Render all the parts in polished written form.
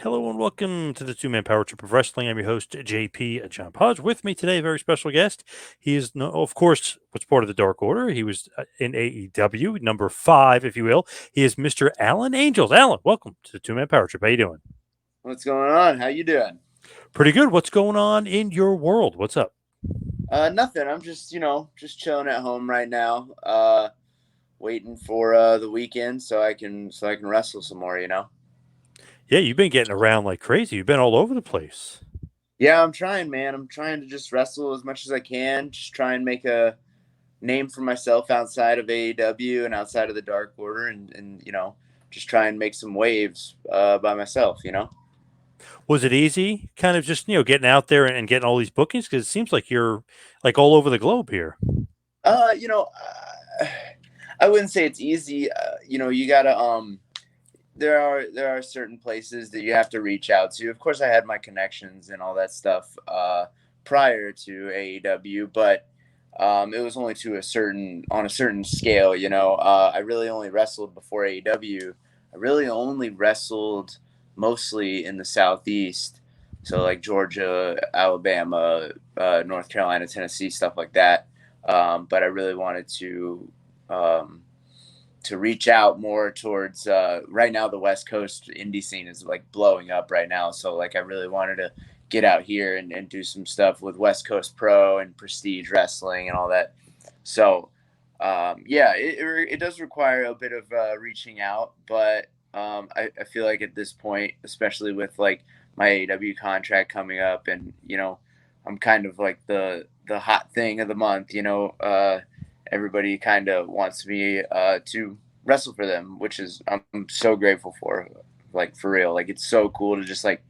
Hello and welcome to the two-man power trip of wrestling. I'm your host, JP John Poz. With me today, a very special guest. He is, of course, was part of the Dark Order. He was in AEW, number 5, if you will. He is Mr. Alan Angels. Alan, welcome to the two-man power trip. How you doing? What's going on? How you doing? Pretty good. What's going on in your world? What's up? Nothing. I'm just chilling at home right now. Waiting for the weekend so I can wrestle some more. Yeah, you've been getting around like crazy. You've been all over the place. Yeah, I'm trying, man. I'm trying to just wrestle as much as I can. Just try and make a name for myself outside of AEW and outside of the Dark Order, and just try and make some waves by myself. Was it easy, kind of just getting out there and getting all these bookings? Because it seems like you're like all over the globe here. Uh, you know, uh, I wouldn't say it's easy. You gotta there are certain places that you have to reach out to. Of course, I had my connections and all that stuff prior to AEW, but it was only to on a certain scale. I really only wrestled before AEW. I really only wrestled mostly in the Southeast, so like Georgia, Alabama, North Carolina, Tennessee, stuff like that. But I really wanted um, to reach out more towards right now the West Coast indie scene is like blowing up right now. So like I really wanted to get out here and do some stuff with West Coast Pro and Prestige Wrestling and all that. So yeah, it does require a bit of reaching out, but I feel like at this point, especially with like my AEW contract coming up, and I'm kind of like the hot thing of the month. Everybody kind of wants me to wrestle for them, which is I'm so grateful for. Like for real, like it's so cool to just like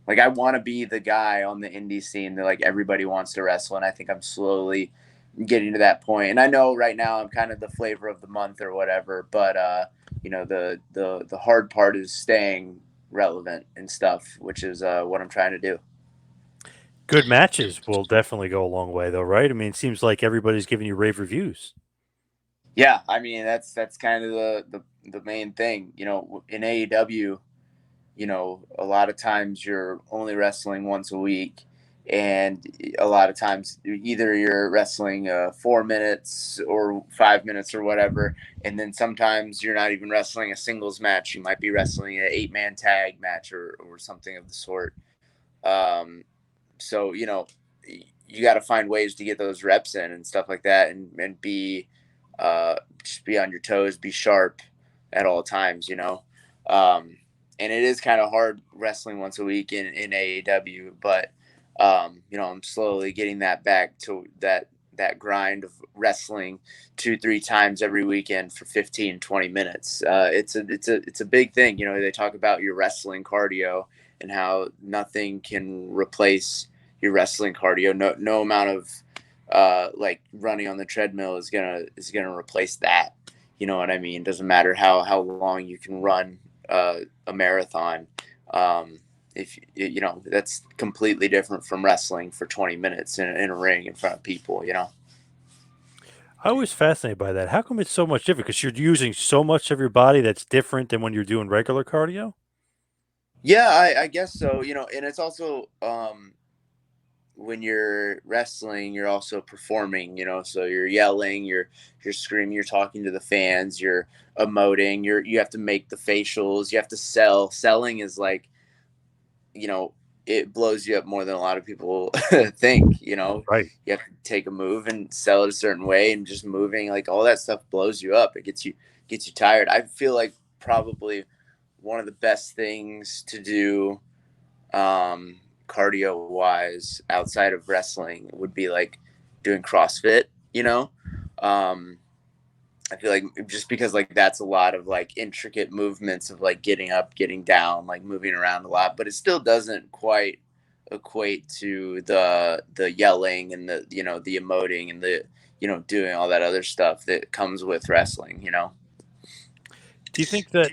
I want to be the guy on the indie scene that like everybody wants to wrestle, and I think I'm slowly getting to that point. And I know right now I'm kind of the flavor of the month or whatever, but the hard part is staying relevant and stuff, which is what I'm trying to do. Good matches will definitely go a long way, though, right? I mean, it seems like everybody's giving you rave reviews. Yeah, I mean that's kind of the main thing. In AEW, a lot of times you're only wrestling once a week, and a lot of times either you're wrestling 4 minutes or 5 minutes or whatever, and then sometimes you're not even wrestling a singles match. You might be wrestling an 8-man tag match or something of the sort. Um, so you got to find ways to get those reps in and stuff like that, and be just be on your toes, be sharp at all times. And it is kind of hard wrestling once a week in AEW, but I'm slowly getting that back to that grind of wrestling 2-3 times every weekend for 15-20 minutes. It's a big thing. They talk about your wrestling cardio and how nothing can replace your wrestling cardio. No amount of like running on the treadmill is gonna replace that. You know what I mean? Doesn't matter how long you can run a marathon. If that's completely different from wrestling for 20 minutes in a ring in front of people. I was fascinated by that. How come it's so much different? Because you're using so much of your body that's different than when you're doing regular cardio? Yeah, I guess so. And it's also when you're wrestling, you're also performing. So you're yelling, you're screaming, you're talking to the fans, you're emoting, you have to make the facials, you have to sell. Selling is like, you know, it blows you up more than a lot of people think. Right. You have to take a move and sell it a certain way, and just moving, like all that stuff blows you up. It gets you tired. I feel like probably one of the best things to do cardio wise outside of wrestling would be like doing CrossFit. um I feel like just because like that's a lot of like intricate movements of like getting up, getting down, like moving around a lot, but it still doesn't quite equate to the yelling and the emoting and the doing all that other stuff that comes with wrestling. Do you think that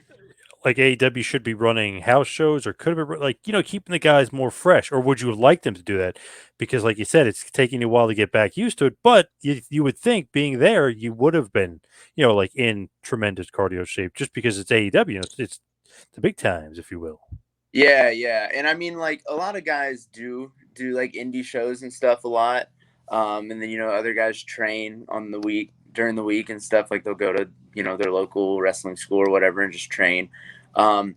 like AEW should be running house shows, or could it be like keeping the guys more fresh, or would you like them to do that? Because like you said, it's taking you a while to get back used to it, but you would think being there you would have been like in tremendous cardio shape just because it's AEW. It's the big times, if you will. Yeah. And I mean, like, a lot of guys do like indie shows and stuff a lot. And then, other guys train on the week during the week and stuff. Like, they'll go to, their local wrestling school or whatever and just train. Um,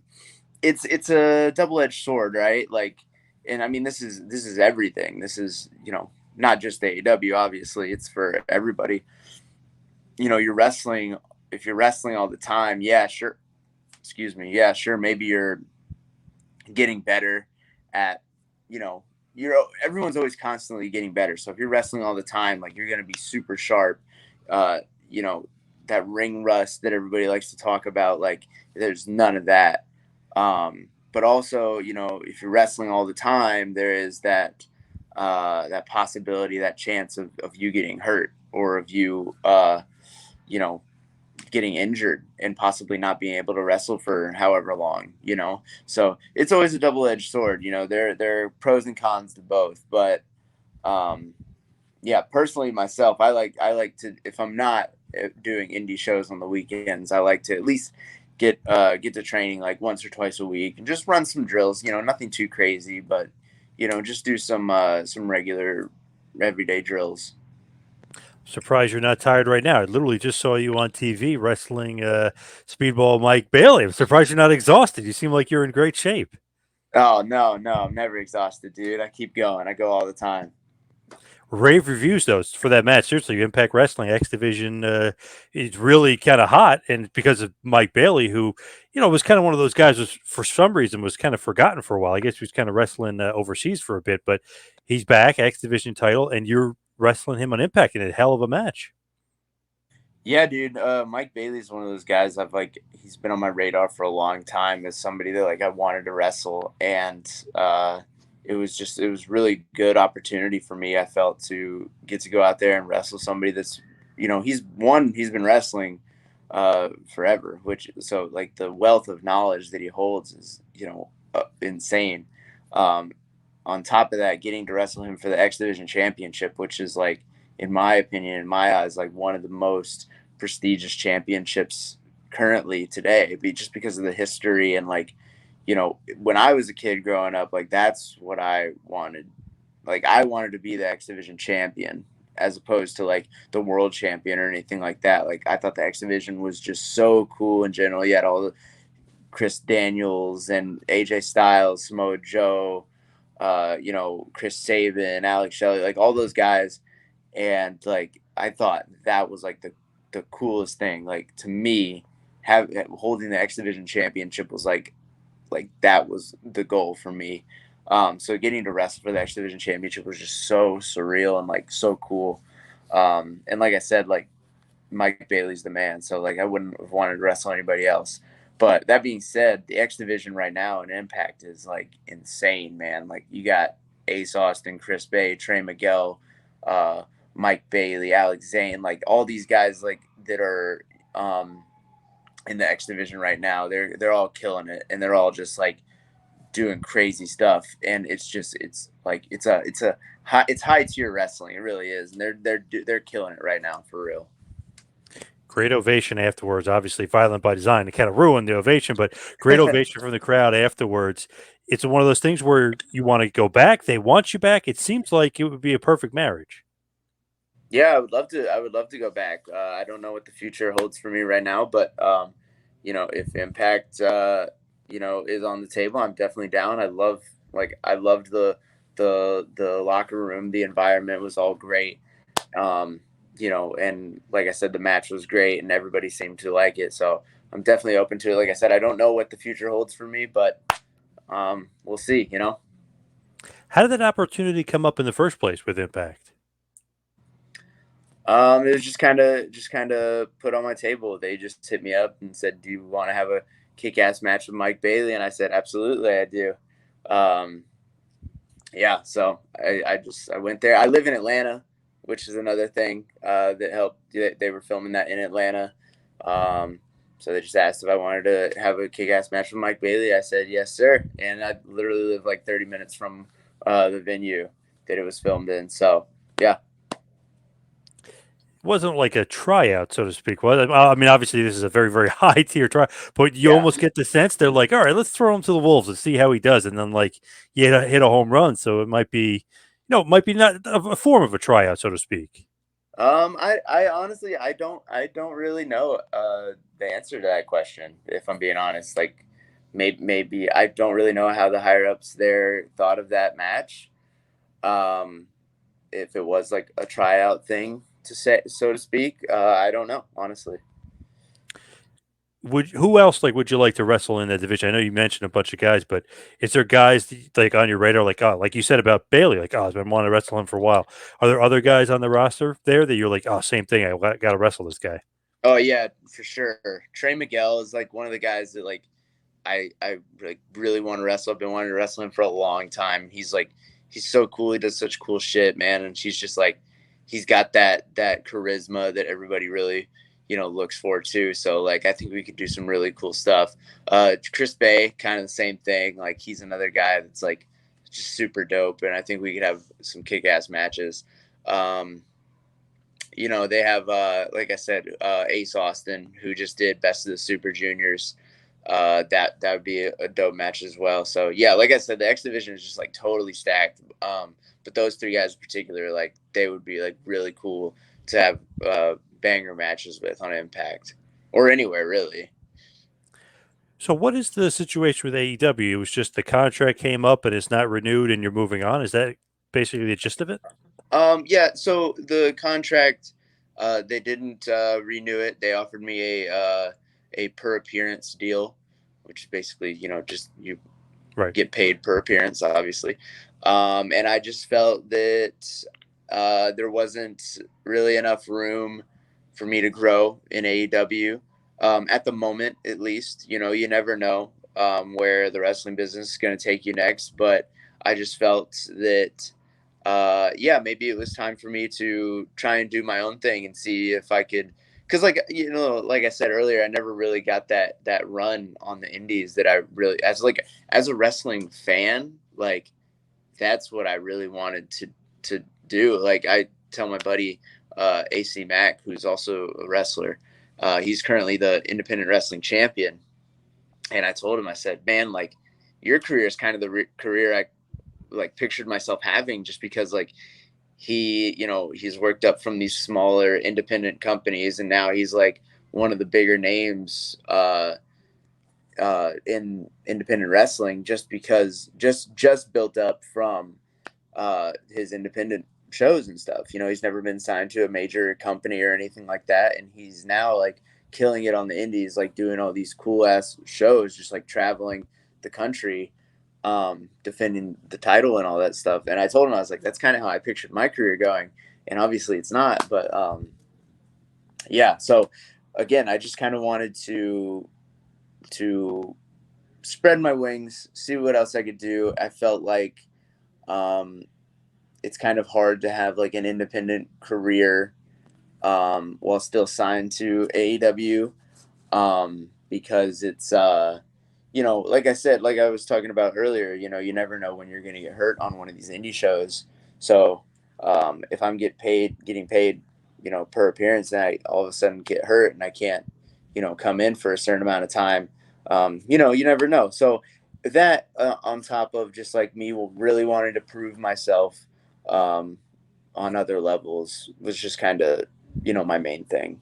it's a double-edged sword, right? Like, and I mean, this is everything. This is, not just AEW, obviously. It's for everybody. You're wrestling. If you're wrestling all the time, yeah, sure. Excuse me. Yeah, sure. Maybe you're getting better at, you know, everyone's always constantly getting better. So if you're wrestling all the time, like, you're going to be super sharp. Uh, you know, that ring rust that everybody likes to talk about, like, there's none of that. But also, if you're wrestling all the time, there is that possibility, that chance of you getting hurt, or of you, you know, getting injured and possibly not being able to wrestle for however long. So it's always a double-edged sword. There are pros and cons to both. But um yeah, personally, myself, I like to, if I'm not doing indie shows on the weekends, I like to at least get to training like once or twice a week and just run some drills. Nothing too crazy, but just do some regular everyday drills. Surprised you're not tired right now. I literally just saw you on TV wrestling Speedball Mike Bailey. I'm surprised you're not exhausted. You seem like you're in great shape. Oh, no, I'm never exhausted, dude. I keep going. I go all the time. Rave reviews though for that match. Seriously, Impact Wrestling X Division is really kind of hot, and because of Mike Bailey, who was kind of one of those guys was for some reason was kind of forgotten for a while. I guess he was kind of wrestling overseas for a bit, but he's back, X Division title, and you're wrestling him on Impact in a hell of a match. Yeah, dude. Mike Bailey's one of those guys. He's been on my radar for a long time as somebody that, like, I wanted to wrestle, and it was really good opportunity for me. I felt to get to go out there and wrestle somebody that's, he's been wrestling forever, which, so, like, the wealth of knowledge that he holds is, insane. Um, on top of that, getting to wrestle him for the X Division Championship, which is, like, in my opinion, in my eyes, like, one of the most prestigious championships currently today, just because of the history. And, like, when I was a kid growing up, like, that's what I wanted. Like, I wanted to be the X Division champion as opposed to, like, the world champion or anything like that. Like, I thought the X Division was just so cool in general. You had all the Chris Daniels and AJ Styles, Samoa Joe, Chris Sabin, Alex Shelley, like, all those guys. And, like, I thought that was, like, the coolest thing. Like, to me, holding the X Division championship was like that was the goal for me. So getting to wrestle for the X Division championship was just so surreal and, like, so cool. And like I said, like, Mike Bailey's the man. So, like, I wouldn't have wanted to wrestle anybody else. But that being said, the X Division right now in Impact is, like, insane, man. Like, you got Ace Austin, Chris Bay, Trey Miguel, uh, Mike Bailey, Alex Zane, like, all these guys, like, that are in the X Division right now. They're all killing it, and they're all just, like, doing crazy stuff. And it's like it's high tier wrestling. It really is, and they're killing it right now for real. Great ovation afterwards. Obviously, violent by design. It kind of ruined the ovation, but great ovation from the crowd afterwards. It's one of those things where you want to go back. They want you back. It seems like it would be a perfect marriage. Yeah, I would love to. I would love to go back. I don't know what the future holds for me right now, but if Impact, is on the table, I'm definitely down. I loved the locker room. The environment was all great. And like I said, the match was great, and everybody seemed to like it. So I'm definitely open to it. Like I said, I don't know what the future holds for me, but we'll see. How did that opportunity come up in the first place with Impact? It was just kind of put on my table. They just hit me up and said, "Do you want to have a kick-ass match with Mike Bailey?" And I said, "Absolutely, I do." Um, yeah, so I went there. I live in Atlanta, which is another thing that helped. They were filming that in Atlanta, so they just asked if I wanted to have a kick-ass match with Mike Bailey. I said, "Yes, sir." And I literally live like 30 minutes from the venue that it was filmed in. So yeah. wasn't like a tryout, so to speak. Was it? I mean, obviously this is a very, very high tier try, but you Yeah. almost get the sense they're like, all right, let's throw him to the wolves and see how he does, and then like you hit a home run, so it might be, it might be not a form of a tryout, so to speak. I honestly, I don't really know the answer to that question, if I'm being honest. Like, maybe I don't really know how the higher ups there thought of that match. Um, if it was like a tryout thing to say, so to speak, I don't know, honestly. Who else would you like to wrestle in that division? I know you mentioned a bunch of guys, but is there guys like on your radar, like you said about Bailey, like I've been wanting to wrestle him for a while. Are there other guys on the roster there that you're like, oh, same thing, I got to wrestle this guy? Oh yeah, for sure. Trey Miguel is like one of the guys that like I like really want to wrestle. I've been wanting to wrestle him for a long time. He's so cool. He does such cool shit, man. And she's just like he's got that charisma that everybody really looks for too. So like I think we could do some really cool stuff. Chris Bay, kind of the same thing. Like he's another guy that's like just super dope, and I think we could have some kick ass matches. They have like I said, Ace Austin, who just did Best of the Super Juniors. That would be a dope match as well. So yeah, like I said, the X division is just like totally stacked. But those three guys in particular, like they would be like really cool to have banger matches with on Impact or anywhere really. So what is the situation with AEW? It was just the contract came up and it's not renewed, and you're moving on. Is that basically the gist of it? Yeah. So the contract, they didn't renew it. They offered me a per appearance deal, which basically just you Right. get paid per appearance, obviously. And I just felt that there wasn't really enough room for me to grow in AEW at the moment, at least. You never know where the wrestling business is going to take you next, but I just felt that. Yeah, maybe it was time for me to try and do my own thing and see if I could, because like I said earlier, I never really got that run on the indies that I really, as a wrestling fan, like that's what I really wanted to do. Like I tell my buddy AC Mack, who's also a wrestler, he's currently the independent wrestling champion, and I told him, I said, man, like your career is kind of the career I like pictured myself having, just because like he's worked up from these smaller independent companies, and now he's like one of the bigger names in independent wrestling, just because just built up from his independent shows and stuff. He's never been signed to a major company or anything like that, and he's now like killing it on the indies, like doing all these cool ass shows, just like traveling the country, defending the title and all that stuff. And I told him, I was like, that's kind of how I pictured my career going, and obviously it's not. But yeah, so again, I just kind of wanted to spread my wings, see what else I could do. I felt like it's kind of hard to have like an independent career while still signed to AEW, because it's like I said, like I was talking about earlier, you never know when you're going to get hurt on one of these indie shows. So if I'm getting paid, per appearance, and I all of a sudden get hurt and I can't, come in for a certain amount of time, you never know. So that on top of just like me really wanting to prove myself um, on other levels was just kind of, my main thing.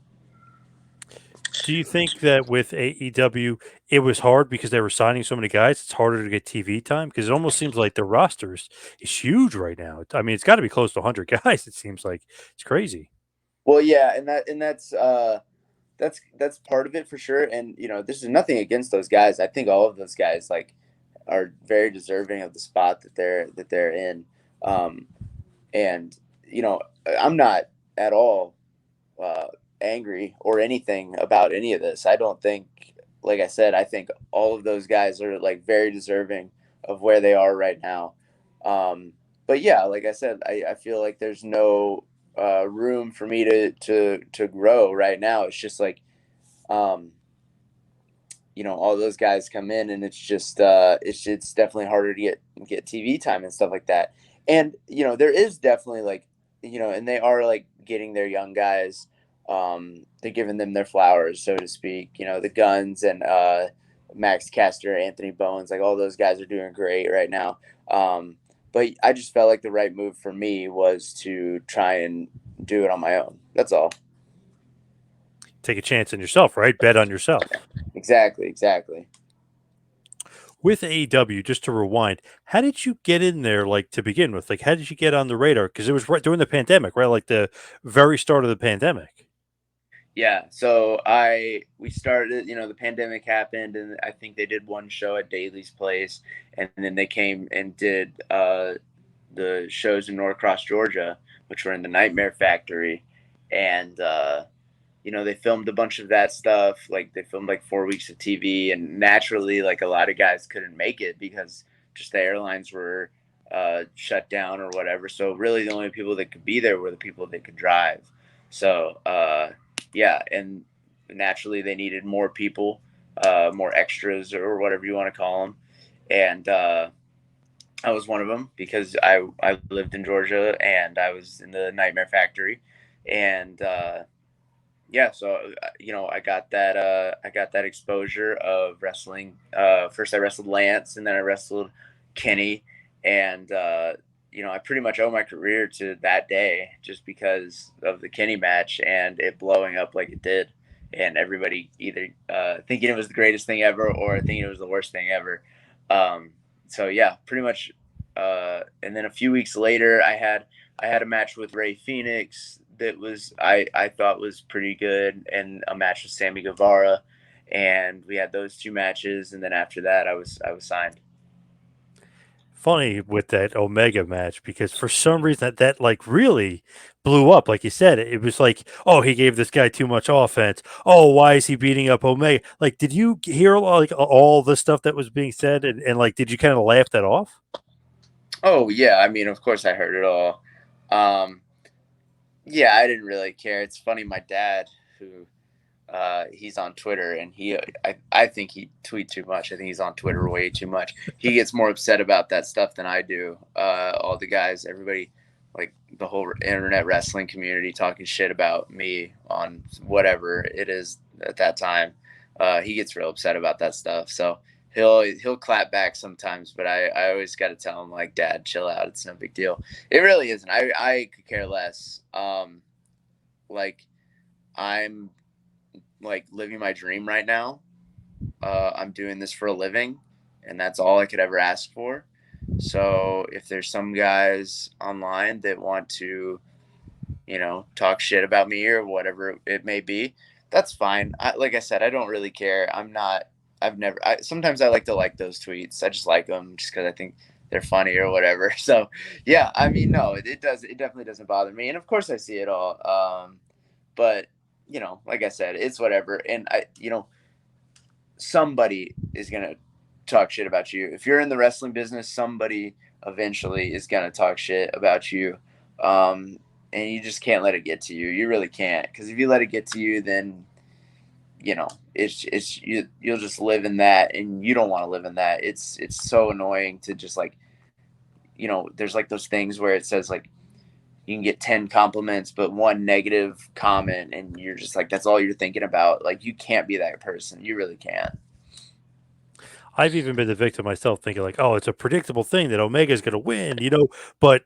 Do you think that with AEW, it was hard because they were signing so many guys? It's harder to get TV time because it almost seems like the rosters is huge right now. I mean, it's got to be close to 100 guys. It seems like it's crazy. Well, yeah, that's part of it for sure. And this is nothing against those guys. I think all of those guys like are very deserving of the spot that they're in. Um, and I'm not at all uh, angry or anything about any of this. I don't think, like I said, I think all of those guys are like very deserving of where they are right now. But yeah, like I said, I feel like there's no room for me to grow right now. It's just like, um, all those guys come in, and it's just it's definitely harder to get TV time and stuff like that. And there is definitely like, and they are like getting their young guys they're giving them their flowers, so to speak. You know, the Guns and Max Caster, Anthony Bowens, like all those guys are doing great right now. But I just felt like the right move for me was to try and do it on my own. That's all. Take a chance on yourself, right? Bet on yourself. Exactly, exactly. With AEW, just to rewind, how did you get in there, like to begin with? Like, how did you get on the radar? Because it was right during the pandemic, right? Like the very start of the pandemic. Yeah, so we started, you know, the pandemic happened, and I think they did one show at Daly's Place, and then they came and did the shows in Norcross, Georgia, which were in the Nightmare Factory, and you know, they filmed a bunch of that stuff. Like they filmed like 4 weeks of TV, and naturally, like a lot of guys couldn't make it because just the airlines were shut down or whatever. So really, the only people that could be there were the people that could drive. So yeah, and naturally, they needed more people, more extras or whatever you want to call them, and I was one of them because I lived in Georgia and I was in the Nightmare Factory, and yeah, so you know, I got that exposure of wrestling. First, I wrestled Lance, and then I wrestled Kenny, and you know, I pretty much owe my career to that day just because of the Kenny match and it blowing up like it did, and everybody either thinking it was the greatest thing ever or thinking it was the worst thing ever. So yeah, pretty much. And then a few weeks later, I had a match with Ray Phoenix that was I thought was pretty good, and a match with Sammy Guevara, and we had those two matches, and then after that, I was signed. Funny with that Omega match because for some reason that like really blew up. Like you said, it was like, oh, he gave this guy too much offense. Oh, why is he beating up Omega? Like, did you hear like all the stuff that was being said, and like, did you kind of laugh that off? Oh yeah, I mean, of course I heard it all. Um, yeah, I didn't really care. It's funny, my dad, who he's on Twitter, and I think he tweets too much. I think he's on Twitter way too much. He gets more upset about that stuff than I do. All the guys, everybody, like the whole internet wrestling community talking shit about me on whatever it is at that time. He gets real upset about that stuff. So he'll clap back sometimes, but I always got to tell him like, Dad, chill out. It's no big deal. It really isn't. I could care less. Like I'm like living my dream right now. I'm doing this for a living, and that's all I could ever ask for. So if there's some guys online that want to, you know, talk shit about me or whatever it may be, that's fine. Like I said, I don't really care. I'm not. I've never. Sometimes I like those tweets. I just like them just because I think they're funny or whatever. So yeah, I mean, no, it does. It definitely doesn't bother me, and of course I see it all. But you know, like I said, it's whatever. And you know, somebody is gonna talk shit about you. If you're in the wrestling business, somebody eventually is gonna talk shit about you. And you just can't let it get to you. You really can't, because if you let it get to you, then you know you'll just live in that, and you don't want to live in that. It's so annoying to just like, you know, there's like those things where it says like you can get 10 compliments but one negative comment, and you're just like, that's all you're thinking about. Like, you can't be that person. You really can't. I've even been the victim myself, thinking like, oh, it's a predictable thing that Omega's going to win, you know, but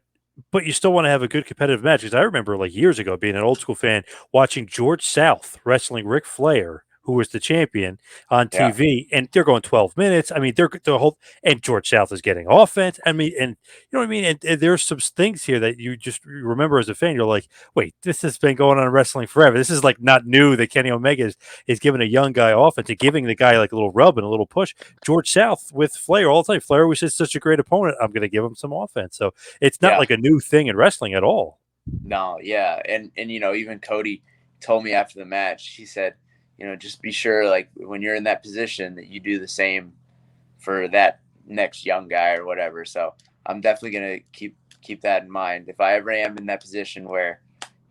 you still want to have a good competitive match. Because I remember like years ago being an old school fan watching George South wrestling Ric Flair, who was the champion on Yeah, TV, and they're going 12 minutes. I mean, they're the whole, and George South is getting offense. I mean, and you know what I mean? And there's some things here that you just remember as a fan. You're like, wait, this has been going on in wrestling forever. This is like not new that Kenny Omega is giving a young guy offense and giving the guy like a little rub and a little push. George South with Flair all the time. Flair was just such a great opponent. I'm going to give him some offense. So it's not yeah. like a new thing in wrestling at all. No, yeah. And you know, even Cody told me after the match, he said, you know, just be sure like when you're in that position that you do the same for that next young guy or whatever. So I'm definitely gonna keep that in mind. If I ever am in that position where,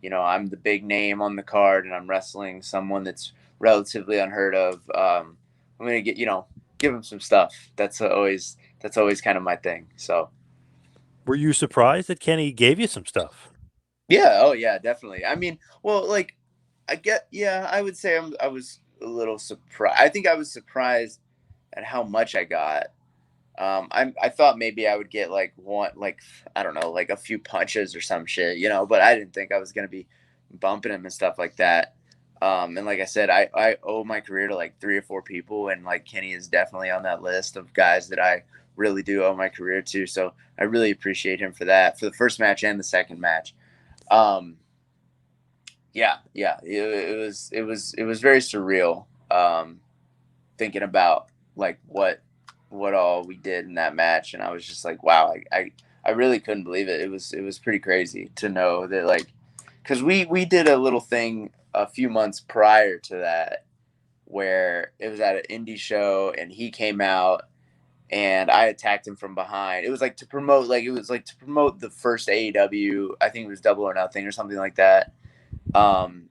you know, I'm the big name on the card and I'm wrestling someone that's relatively unheard of, I'm gonna get, you know, give him some stuff. That's always kind of my thing. So Were you surprised that Kenny gave you some stuff? yeah, oh yeah, definitely. I mean, well, like yeah, I would say I was a little surprised. I think I was surprised at how much I got. I thought maybe I would get like one, like, I don't know, like a few punches or some shit, but I didn't think I was going to be bumping him and stuff like that. And like I said, I owe my career to like 3 or 4 people, and like Kenny is definitely on that list of guys that I really do owe my career to. So I really appreciate him for that, for the first match and the second match. Um, yeah, it was very surreal. Thinking about like what all we did in that match, and I was just like, wow, I really couldn't believe it. It was pretty crazy to know that, like, because we did a little thing a few months prior to that where it was at an indie show, and he came out and I attacked him from behind. It was like to promote, the first AEW. I think it was Double or Nothing or something like that. Um,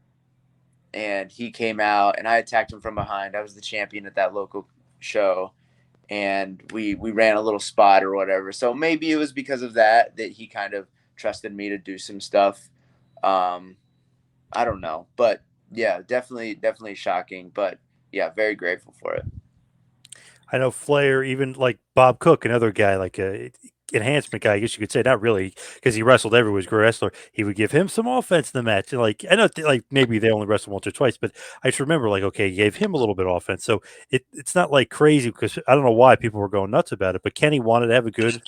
and he came out and I attacked him from behind. I was the champion at that local show, and we ran a little spot or whatever. So maybe it was because of that he kind of trusted me to do some stuff. Um, I don't know, but yeah, definitely shocking, but yeah, very grateful for it. I know Flair, even like Bob Cook, another guy, like a enhancement guy, I guess you could say, not really, because he wrestled everywhere, was a great wrestler. He would give him some offense in the match. And like, I know, like maybe they only wrestled once or twice, but I just remember, like, okay, he gave him a little bit of offense. So it's not like crazy, because I don't know why people were going nuts about it, but Kenny wanted to have a good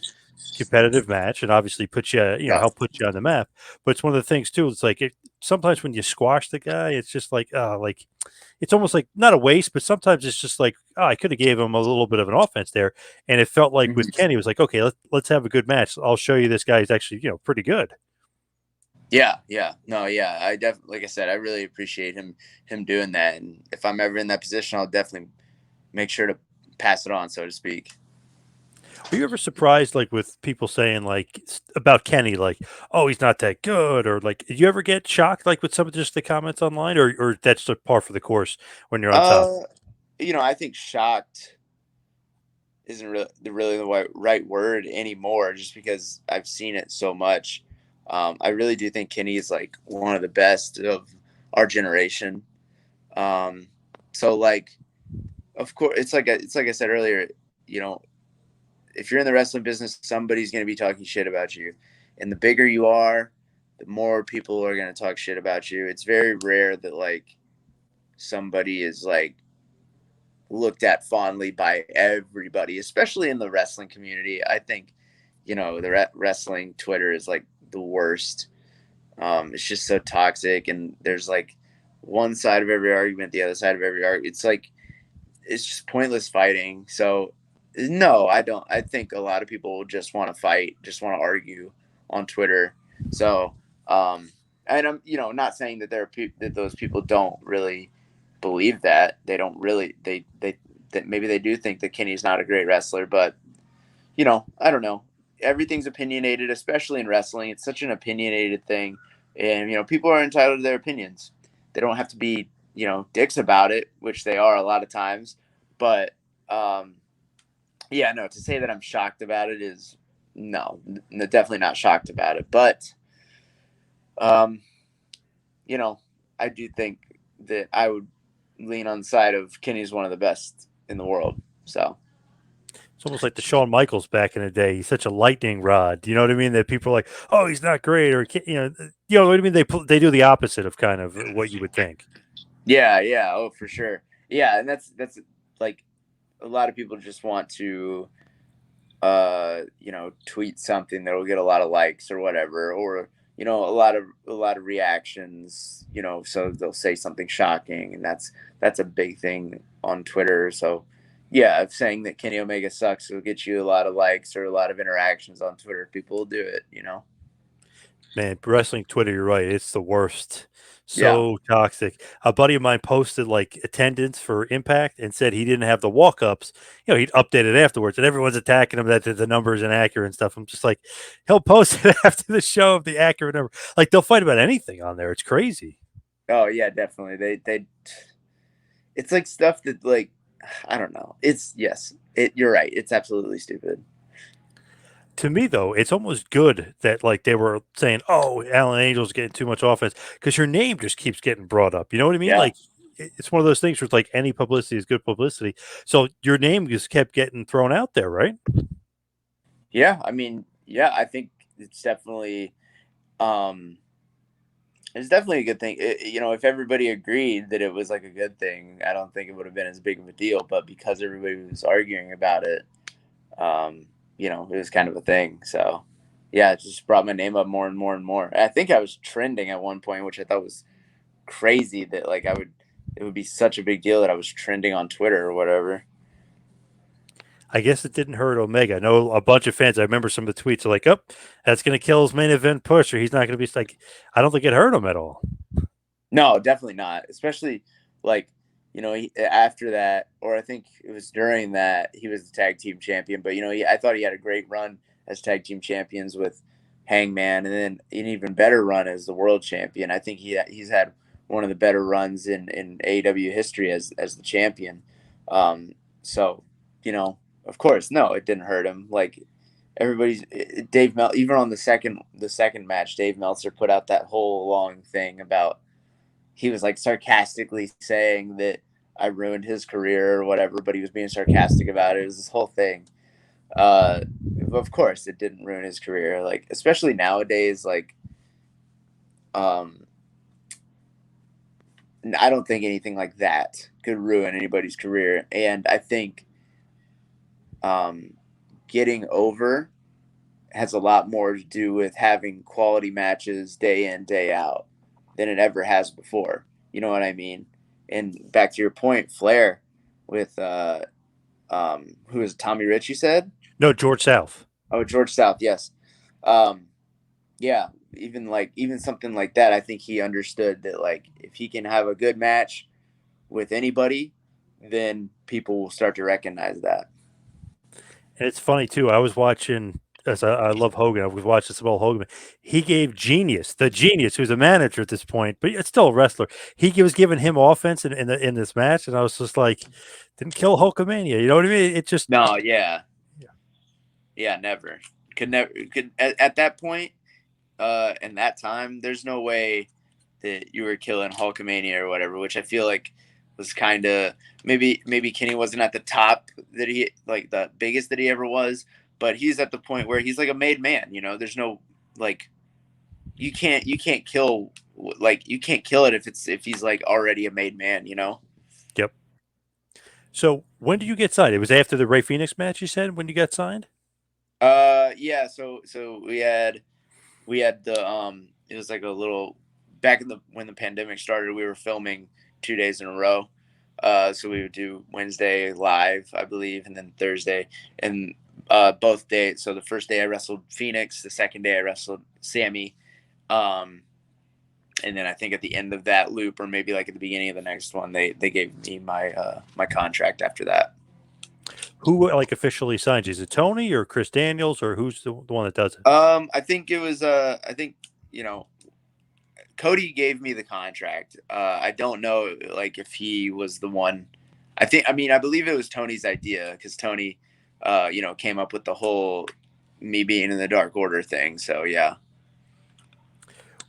competitive match and obviously put you, Yeah. help put you on the map. But it's one of the things too. It's like sometimes when you squash the guy, it's just like it's almost like not a waste, but sometimes it's just like, oh, I could have gave him a little bit of an offense there, and it felt like with Mhm. Kenny, it was like, okay, let's have a good match. I'll show you this guy is actually pretty good. Yeah. No, yeah. I definitely, like I said, I really appreciate him doing that. And if I'm ever in that position, I'll definitely make sure to pass it on, so to speak. Are you ever surprised, like, with people saying like about Kenny, like, oh, he's not that good, or like, did you ever get shocked, like, with some of just the comments online, or that's a par for the course when you're on top? Uh, I think shocked isn't really the right word anymore, just because I've seen it so much. I really do think Kenny is like one of the best of our generation. Um, so like, of course, it's like I said earlier. You know, if you're in the wrestling business, somebody's going to be talking shit about you, and the bigger you are, the more people are going to talk shit about you. It's very rare that like somebody is like looked at fondly by everybody, especially in the wrestling community. I think, the wrestling Twitter is like the worst. It's just so toxic, and there's like one side of every argument, the other side of every argument. It's like it's just pointless fighting. So, no, I don't. I think a lot of people just want to fight, just want to argue on Twitter. So, and I'm not saying that that those people don't really believe that. They don't really they that maybe they do think that Kenny's not a great wrestler, but I don't know. Everything's opinionated, especially in wrestling. It's such an opinionated thing, and people are entitled to their opinions. They don't have to be dicks about it, which they are a lot of times. But yeah, no. To say that I'm shocked about it is no, definitely not shocked about it. But um, you know, I do think that I would lean on the side of Kenny's one of the best in the world. So It's almost like the Shawn Michaels back in the day. He's such a lightning rod. You know what I mean? That people are like, oh, he's not great, or you know what I mean? They do the opposite of kind of what you would think. yeah, oh for sure, yeah, and that's like a lot of people just want to tweet something that'll get a lot of likes or whatever, or a lot of reactions, so they'll say something shocking, and that's a big thing on Twitter. So yeah, if saying that Kenny Omega sucks will get you a lot of likes or a lot of interactions on Twitter, people will do it. Man, wrestling Twitter, you're right. It's the worst. Yeah. So toxic. A buddy of mine posted like attendance for Impact and said he didn't have the walk ups. He'd update it afterwards, and everyone's attacking him that the number is inaccurate and stuff. I'm just like, he'll post it after the show of the accurate number. Like they'll fight about anything on there. It's crazy. Oh yeah, definitely. They it's like stuff that, like, I don't know. It's, yes, you're right. It's absolutely stupid. To me, though, it's almost good that like they were saying, "Oh, Alan Angel's getting too much offense," because your name just keeps getting brought up. You know what I mean? Yeah. Like it's one of those things where it's like any publicity is good publicity. So your name just kept getting thrown out there, right? Yeah. I mean, yeah, I think it's definitely um it's definitely a good thing. If everybody agreed that it was like a good thing, I don't think it would have been as big of a deal. But because everybody was arguing about it, um, it was kind of a thing. So, yeah, it just brought my name up more and more and more. And I think I was trending at one point, which I thought was crazy that like it would be such a big deal that I was trending on Twitter or whatever. I guess it didn't hurt Omega. I know a bunch of fans. I remember some of the tweets are like, "Oh, that's going to kill his main event push, or he's not going to be like." I don't think it hurt him at all. No, definitely not. Especially like, after that, or I think it was during that, he was the tag team champion. But I thought he had a great run as tag team champions with Hangman, and then an even better run as the world champion. I think he's had one of the better runs in AEW history as the champion. So of course, no, it didn't hurt him. Like everybody's Dave Mel even on the second match, Dave Meltzer put out that whole long thing about he was like sarcastically saying that I ruined his career or whatever, but he was being sarcastic about it. It was this whole thing. Uh, of course, it didn't ruin his career. Like especially nowadays, like um, I don't think anything like that could ruin anybody's career. And I think um, getting over has a lot more to do with having quality matches day in day out than it ever has before. You know what I mean? And back to your point, Flair with who is Tommy Rich? You said? No, George South. Oh, George South. Yes. Um, yeah. Even something like that, I think he understood that like if he can have a good match with anybody, then people will start to recognize that. And it's funny too. I was watching. As I love Hogan, I was watching some old Hogan. He gave Genius, the Genius, who's a manager at this point, but it's still a wrestler. He was giving him offense in this match, and I was just like, didn't kill Hulkamania. You know what I mean? It just No, yeah, yeah, never could never could at that point and that time, there's no way that you were killing Hulkamania or whatever, which I feel like was kind of maybe Kenny wasn't at the top that he like the biggest that he ever was, but he's at the point where he's like a made man. There's no like you can't kill you can't kill it if he's like already a made man. yep. So when did you get signed? It was after the Ray Phoenix match. You said when you got signed. Yeah. So we had the it was like a little back in the when the pandemic started, we were filming 2 days in a row. So we would do Wednesday live, I believe, and then Thursday, and both days. So the first day I wrestled Phoenix, the second day I wrestled Sammy, um, and then I think at the end of that loop, or maybe like at the beginning of the next one, they gave me my contract after that. Who like officially signed you? Is it Tony or Chris Daniels or who's the one that does it? I think it was I think Cody gave me the contract. I don't know like if he was the one. I believe it was Tony's idea because Tony, came up with the whole me being in the Dark Order thing. So yeah.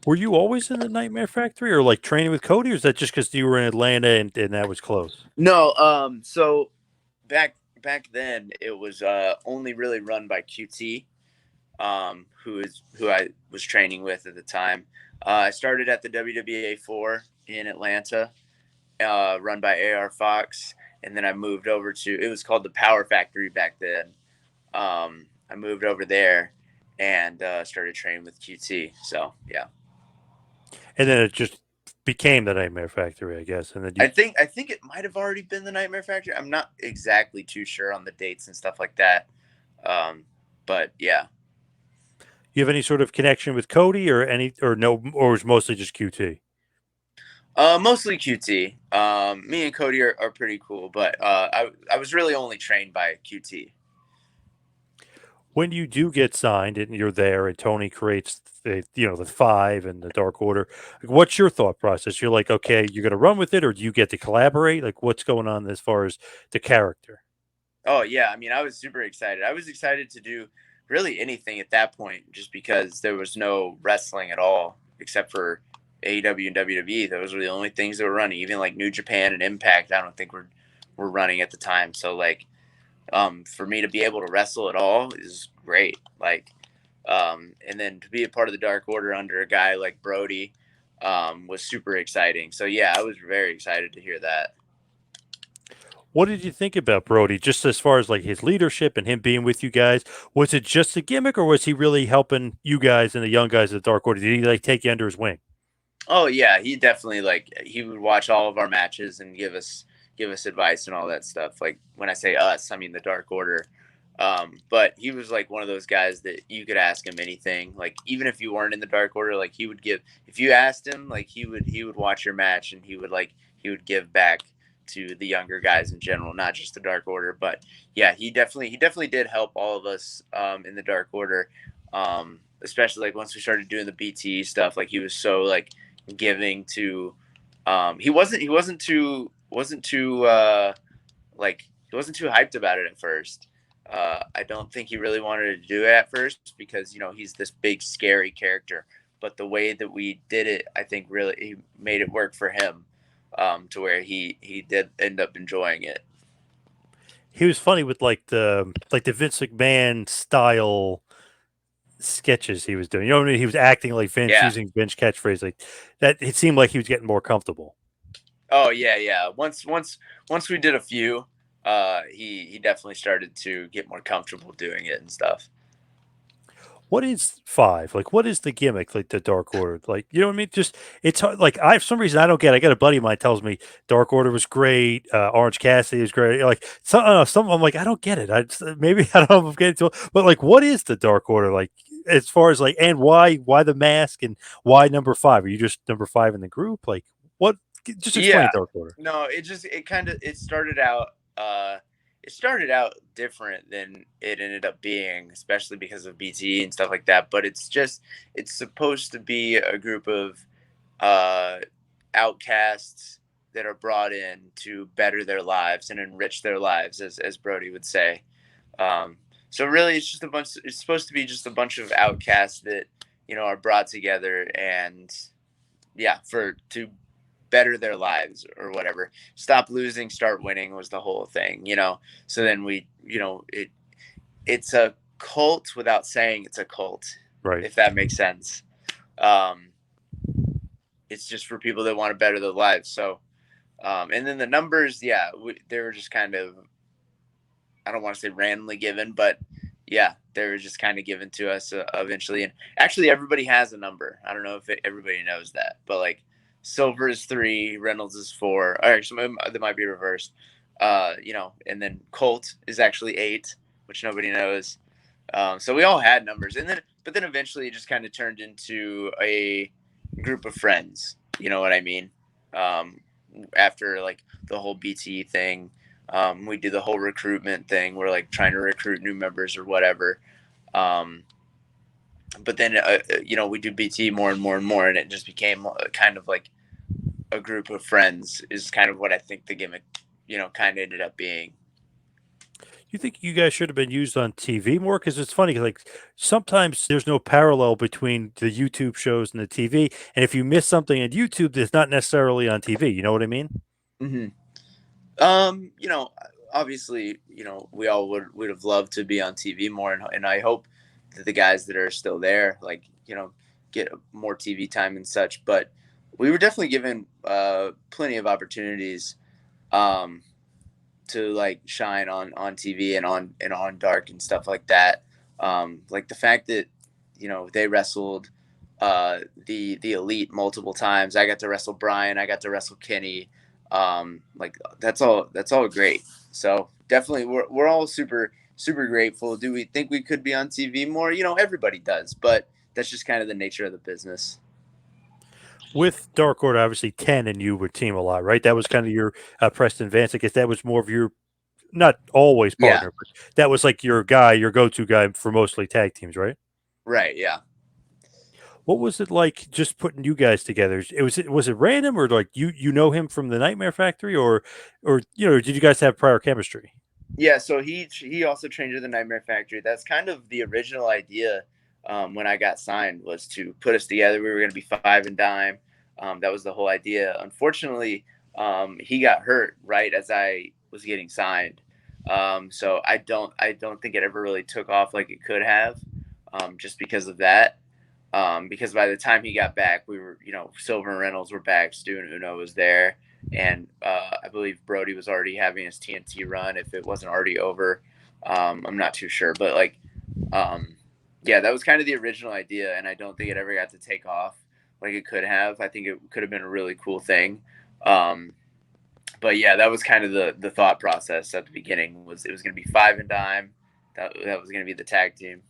Were you always in the Nightmare Factory or like training with Cody, or is that just because you were in Atlanta and that was close? No. So back then it was only really run by QT, who I was training with at the time. I started at the WWA 4 in Atlanta, run by AR Fox, and then I moved over to it was called the Power Factory back then. I moved over there and started training with QT. So yeah, And then it just became the Nightmare Factory, I guess. And then I think it might have already been the Nightmare Factory. I'm not exactly too sure on the dates and stuff like that. But yeah. you have any sort of connection with Cody or any or no, or was mostly just QT? Mostly QT. Me and Cody are pretty cool, but I was really only trained by QT. When you do get signed and you're there and Tony creates the five and the Dark Order, like, what's your thought process? You're like, okay, you're gonna run with it, or do you get to collaborate? Like, what's going on as far as the character? Oh yeah, I mean, I was super excited. I was excited to do really anything at that point, just because there was no wrestling at all except for AEW and WWE. Those were the only things that were running. Even like New Japan and Impact, I don't think were running at the time. So like, for me to be able to wrestle at all is great. Like, and then to be a part of the Dark Order under a guy like Brodie, was super exciting. So yeah, I was very excited to hear that. What did you think about Brodie, just as far as like his leadership and him being with you guys? Was it just a gimmick, or was he really helping you guys and the young guys at the Dark Order? Did he like take you under his wing? Oh yeah, he definitely, like, he would watch all of our matches and give us advice and all that stuff. Like, when I say us, I mean the Dark Order. But he was like one of those guys that you could ask him anything. Like, even if you weren't in the Dark Order, like, he would give, if you asked him, like, he would watch your match, and he would give back to the younger guys in general, not just the Dark Order. But yeah, he definitely did help all of us, in the Dark Order. Especially like once we started doing the BT stuff, like, he was so like giving to, he wasn't too hyped about it at first. I don't think he really wanted to do it at first because, he's this big scary character, but the way that we did it, I think really he made it work for him, to where he did end up enjoying it. He was funny with like the Vince McMahon style sketches he was doing. You know what I mean? He was acting like Vince, Yeah. using Vince catchphrase like that. It seemed like he was getting more comfortable. Oh yeah. Once we did a few, he definitely started to get more comfortable doing it and stuff. What is five? Like, what is the gimmick? Like the Dark Order? Like, you know what I mean? Just it's hard, like I for some reason I don't get. I got a buddy of mine tells me Dark Order was great. Orange Cassidy was great. Like some, I'm like I don't get it. Maybe I don't know if I'm getting to it, but like, what is the Dark Order? Like, as far as like, and why the mask and why number five? Are you just number five in the group? Like, what? Just explain Yeah. Dark Order. No, it started out different than it ended up being, especially because of BT and stuff like that. But it's supposed to be a group of, uh, outcasts that are brought in to better their lives and enrich their lives, as Brodie would say. So really, it's supposed to be just a bunch of outcasts that, are brought together, and yeah, to better their lives or whatever. Stop losing, start winning was the whole thing. So then it's a cult without saying it's a cult, Right. if that makes sense. It's just for people that want to better their lives. So, and then the numbers, yeah, they were just kind of, I don't want to say randomly given, but yeah, they were just kind of given to us, eventually. And actually, everybody has a number. I don't know if everybody knows that, but like, Silver is 3, Reynolds is 4. Or actually, that might be reversed. And then Colt is actually 8, which nobody knows. So we all had numbers, but then eventually it just kind of turned into a group of friends. You know what I mean? After like the whole BT thing, we do the whole recruitment thing. We're like trying to recruit new members or whatever. But then, we do BT more and more and more, and it just became kind of like a group of friends is kind of what I think the gimmick, kind of ended up being. You think you guys should have been used on TV more? Because it's funny, like sometimes there's no parallel between the YouTube shows and the TV, and if you miss something on YouTube, that's not necessarily on TV. You know what I mean? Mm-hmm. Obviously, we all would have loved to be on TV more, and I hope that the guys that are still there, like, get more TV time and such. But we were definitely given, plenty of opportunities, to like shine on TV and on Dark and stuff like that. Like the fact that, they wrestled, the Elite multiple times. I got to wrestle Brian. I got to wrestle Kenny. Like that's all great. So definitely we're all super grateful. Do we think we could be on TV more? Everybody does, but that's just kind of the nature of the business. With Dark Order, obviously 10 and you would team a lot, right? That was kind of your Preston Vance. I guess that was more of your, not always Yeah. partner, but that was like your guy, your go-to guy for mostly tag teams, right? Right. Yeah. What was it like just putting you guys together? Was it random, or like you know him from the Nightmare Factory, or did you guys have prior chemistry? Yeah, so he also trained at the Nightmare Factory. That's kind of the original idea when I got signed, was to put us together. We were going to be Five and Dime. That was the whole idea. Unfortunately, he got hurt right as I was getting signed. So I don't think it ever really took off like it could have, just because of that. Because by the time he got back, we were, Silver and Reynolds were back, Stu and Uno was there, and I believe Brodie was already having his TNT run, if it wasn't already over. I'm not too sure, but um, yeah, that was kind of the original idea, and I don't think it ever got to take off like it could have. I think it could have been a really cool thing. Um, but yeah, that was kind of the thought process at the beginning. Was it was going to be Five and Dime, that was going to be the tag team.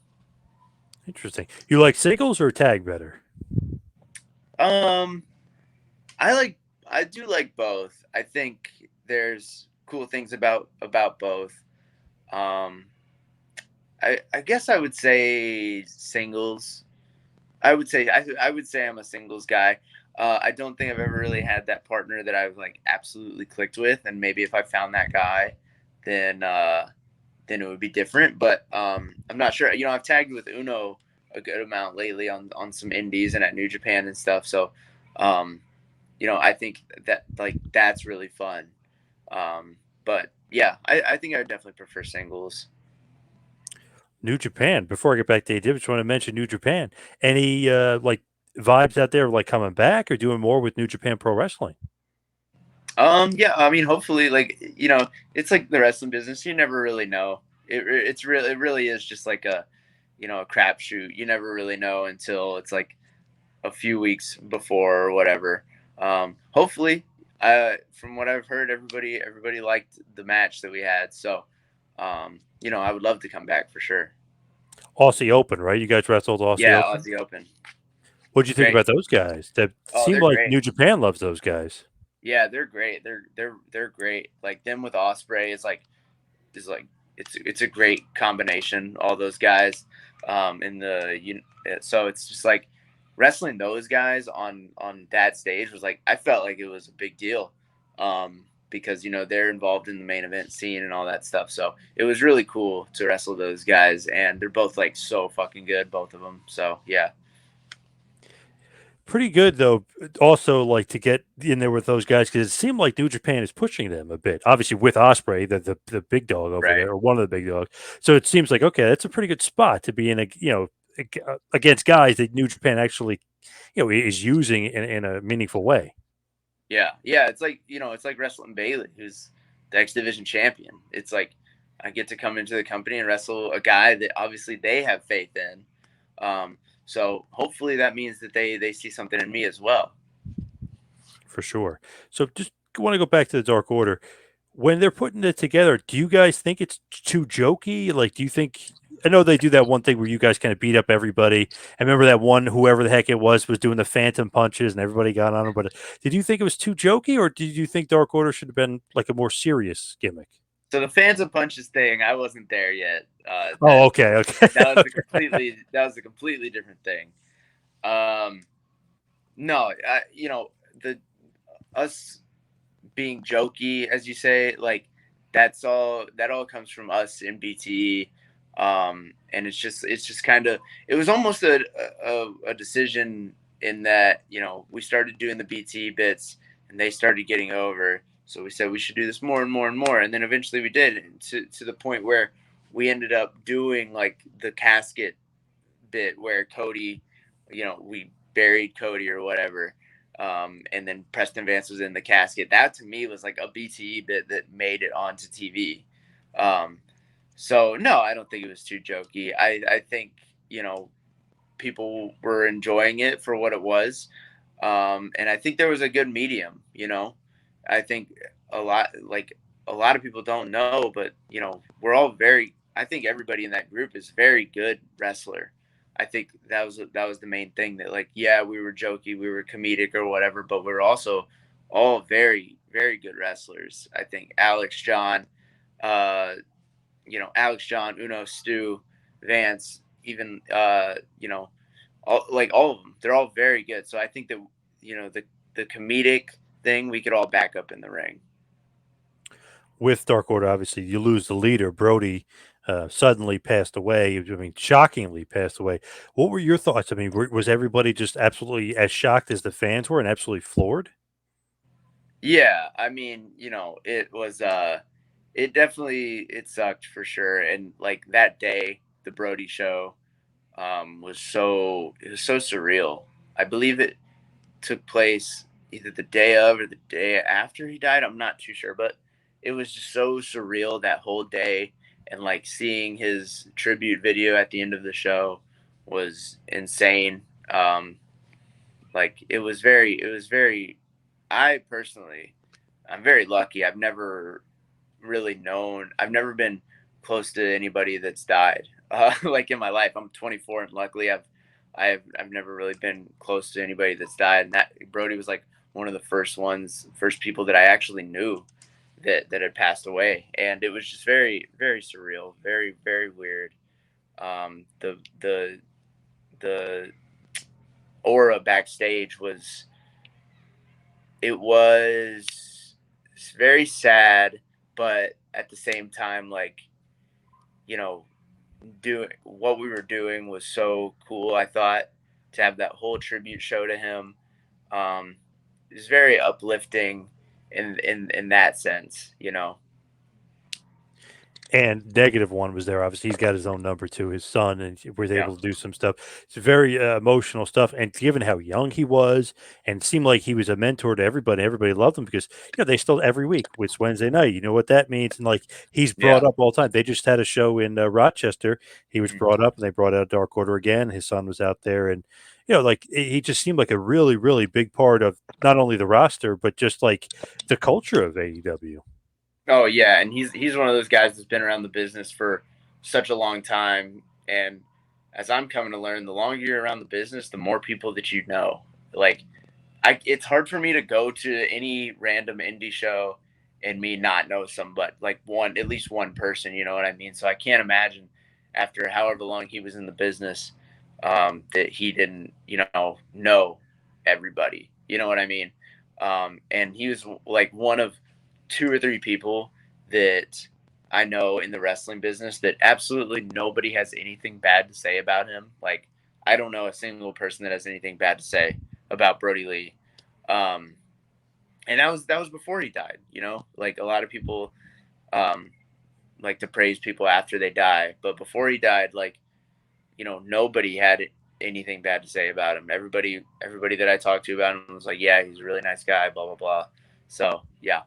Interesting. You like singles or tag better? Um, I do like both. I think there's cool things about both. Um, I guess I would say singles. I would say I'm a singles guy. I don't think I've ever really had that partner that I've like absolutely clicked with, and maybe if I found that guy, then then it would be different. But I'm not sure. I've tagged with Uno a good amount lately on some indies and at New Japan and stuff. So um, I think that like that's really fun. But yeah, I think I would definitely prefer singles. New Japan. Before I get back to AEW, just want to mention New Japan. Any like vibes out there like coming back or doing more with New Japan Pro Wrestling? Yeah, I mean, hopefully, like it's like the wrestling business. You never really know. It really is just like a crapshoot. You never really know until it's like a few weeks before or whatever. Hopefully, from what I've heard, everybody liked the match that we had. So, I would love to come back for sure. Aussie Open, right? You guys wrestled Aussie Yeah, Open. Aussie Open, What'd you think great. about those guys? That Oh, seemed they're like great. New Japan loves those guys. Yeah, they're great. They're great. Like them with Osprey is like it's a great combination. All those guys, in the so it's just like wrestling those guys on that stage was like I felt like it was a big deal, because they're involved in the main event scene and all that stuff. So it was really cool to wrestle those guys, and they're both like so fucking good, both of them. So yeah, Pretty good though. Also, like to get in there with those guys because it seemed like New Japan is pushing them a bit. Obviously, with Osprey, the big dog over right. there, or one of the big dogs. So it seems like okay, that's a pretty good spot to be in. Against guys that New Japan actually, is using in a meaningful way. Yeah, yeah. It's like wrestling Bailey, who's the X Division champion. It's like I get to come into the company and wrestle a guy that obviously they have faith in. So hopefully that means that they see something in me as well. For sure. So just want to go back to the Dark Order. When they're putting it together, do you guys think it's too jokey? Like, do you think? I know they do that one thing where you guys kind of beat up everybody. I remember that one, whoever the heck it was doing the phantom punches and everybody got on him. But did you think it was too jokey, or did you think Dark Order should have been like a more serious gimmick? So the fans of punches thing, I wasn't there yet. Oh, okay, okay. That was a completely different thing. Um, no, the us being jokey, as you say, like that all comes from us in BTE. And it's just kind of it was almost a decision in that we started doing the BTE bits and they started getting over. So we said we should do this more and more and more, and then eventually we did to the point where we ended up doing like the casket bit where Cody, we buried Cody or whatever. And then Preston Vance was in the casket. That to me was like a BTE bit that made it onto TV. Um, so no, I don't think it was too jokey. I think people were enjoying it for what it was, and I think there was a good medium. I think a lot like a lot of people don't know, but we're all very. I think everybody in that group is very good wrestler. I think that was the main thing that like yeah we were jokey, we were comedic or whatever, but we're also all very very good wrestlers. I think uh, Alex John, Uno, Stu, Vance, even all of them. They're all very good. So I think that the comedic thing we could all back up in the ring. with Dark Order, obviously, you lose the leader. Brodie suddenly passed away. I mean, shockingly passed away. What were your thoughts? I mean, was everybody just absolutely as shocked as the fans were and absolutely floored? Yeah, I mean, it was it definitely it sucked for sure. And like that day, the Brody show it was so surreal. I believe it took place either the day of or the day after he died. I'm not too sure, but it was just so surreal that whole day. And like seeing his tribute video at the end of the show was insane. Like it was very, I personally, I'm very lucky. I've never been close to anybody that's died. Like in my life, I'm 24, and luckily I've never really been close to anybody that's died. And that Brody was like one of the first people that I actually knew that had passed away, and it was just very, very surreal, very, very weird. The aura backstage was very sad, but at the same time, like, you know, doing what we were doing was so cool. I thought to have that whole tribute show to him, um, is very uplifting in that sense. And negative one was there. Obviously, he's got his own number too, his son, and he was Yeah, able to do some stuff. It's very emotional stuff. And given how young he was, and seemed like he was a mentor to everybody, everybody loved him because they still every week it's Wednesday night. You know what that means, and like he's brought yeah, up all the time. They just had a show in Rochester. He was mhm. brought up, and they brought out Dark Order again. His son was out there, and like he just seemed like a really, really big part of not only the roster but just like the culture of AEW. Oh yeah, and he's one of those guys that's been around the business for such a long time. And as I'm coming to learn, the longer you're around the business, the more people that you know. Like, it's hard for me to go to any random indie show and me not know somebody, like at least one person. You know what I mean? So I can't imagine after however long he was in the business, that he didn't, know everybody. You know what I mean? And he was like one of two or three people that I know in the wrestling business that absolutely nobody has anything bad to say about him. Like, I don't know a single person that has anything bad to say about Brodie Lee. Um, and that was before he died. Like a lot of people um, like to praise people after they die, but before he died, like, nobody had anything bad to say about him. Everybody that I talked to about him was like, yeah, he's a really nice guy, blah blah blah. So yeah,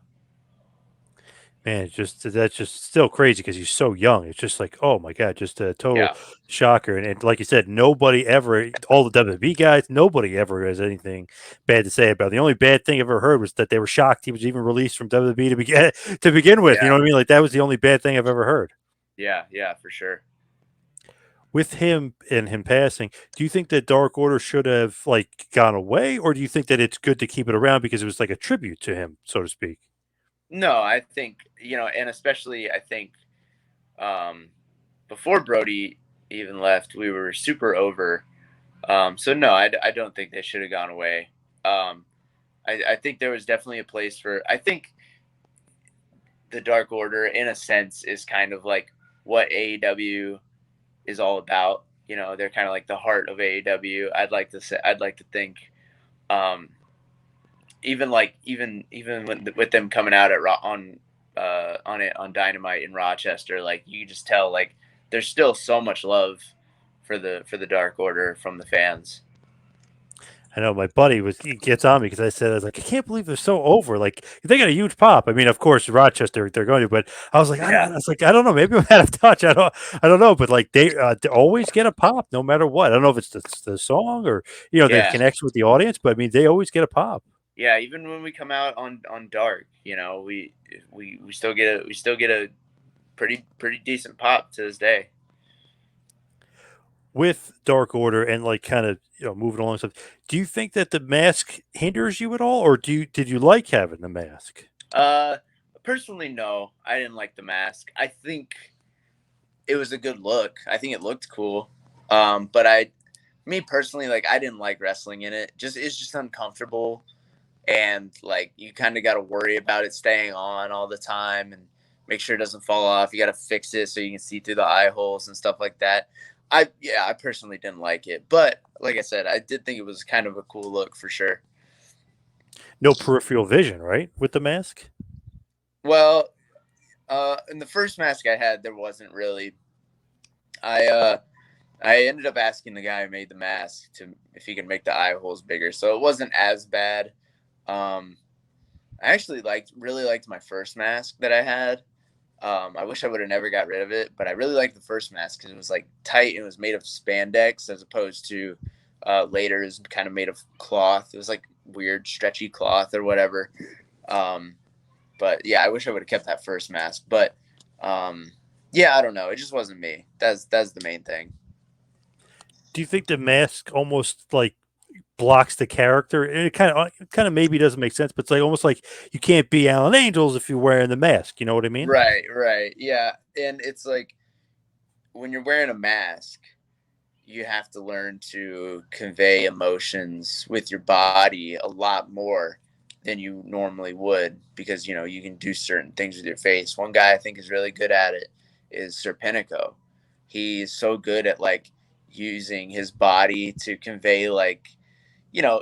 Man, it's just that's just still crazy because he's so young. It's just like, oh my god, just a total yeah, shocker. And like you said, nobody ever, all the WWE guys, nobody ever has anything bad to say about it. The only bad thing I've ever heard was that they were shocked he was even released from WWE to begin with. You know yeah, what I mean? Like that was the only bad thing I've ever heard. yeah, yeah, for sure. With him and him passing, do you think that Dark Order should have like gone away, or do you think that it's good to keep it around because it was like a tribute to him, so to speak? No, I think and especially I think um, before Brody even left, we were super over. So no, I don't think they should have gone away. Um, I think there was definitely a place for. I think the Dark Order, in a sense, is kind of like what AEW is all about. They're kind of like the heart of AEW. I'd like to think, um, even with them coming out on Dynamite in Rochester, like you just tell like there's still so much love for the Dark Order from the fans. I know my buddy he gets on me because I was like, I can't believe they're so over. Like they got a huge pop. I mean, of course, Rochester they're going to, but I was like, Yeah, I don't know, maybe I'm out of touch. I don't know, but like they always get a pop no matter what. I don't know if it's the song or the yeah, connection with the audience, but I mean they always get a pop. yeah. Even when we come out on Dark, we still get a pretty decent pop to this day. With Dark Order and like kind of moving along stuff. Do you think that the mask hinders you at all, or did you like having the mask? Uh, Personally, no, I didn't like the mask. I think it was a good look. I think it looked cool. But me personally, like I didn't like wrestling in it. It's just uncomfortable, and like you kind of got to worry about it staying on all the time, and make sure it doesn't fall off. You got to fix it so you can see through the eye holes and stuff like that. I personally didn't like it, but like I said, I did think it was kind of a cool look for sure. No peripheral vision, right, with the mask? Well, in the first mask I had, there wasn't really. I ended up asking the guy who made the mask if he could make the eye holes bigger, so it wasn't as bad. I actually really liked my first mask that I had. I wish I would have never got rid of it, but I really liked the first mask because it was like tight and it was made of spandex as opposed to later is kind of made of cloth. It was like weird stretchy cloth or whatever. But yeah, I wish I would have kept that first mask. But yeah, I don't know. It just wasn't me. That's the main thing. Do you think the mask almost like blocks the character? And it kind of maybe doesn't make sense, but it's like almost like you can't be Alan Angels if you're wearing the mask. You know what I mean? Right. Yeah. And it's like when you're wearing a mask, you have to learn to convey emotions with your body a lot more than you normally would because, you know, you can do certain things with your face. One guy I think is really good at it is Serpentico. He's so good at like using his body to convey like, you know,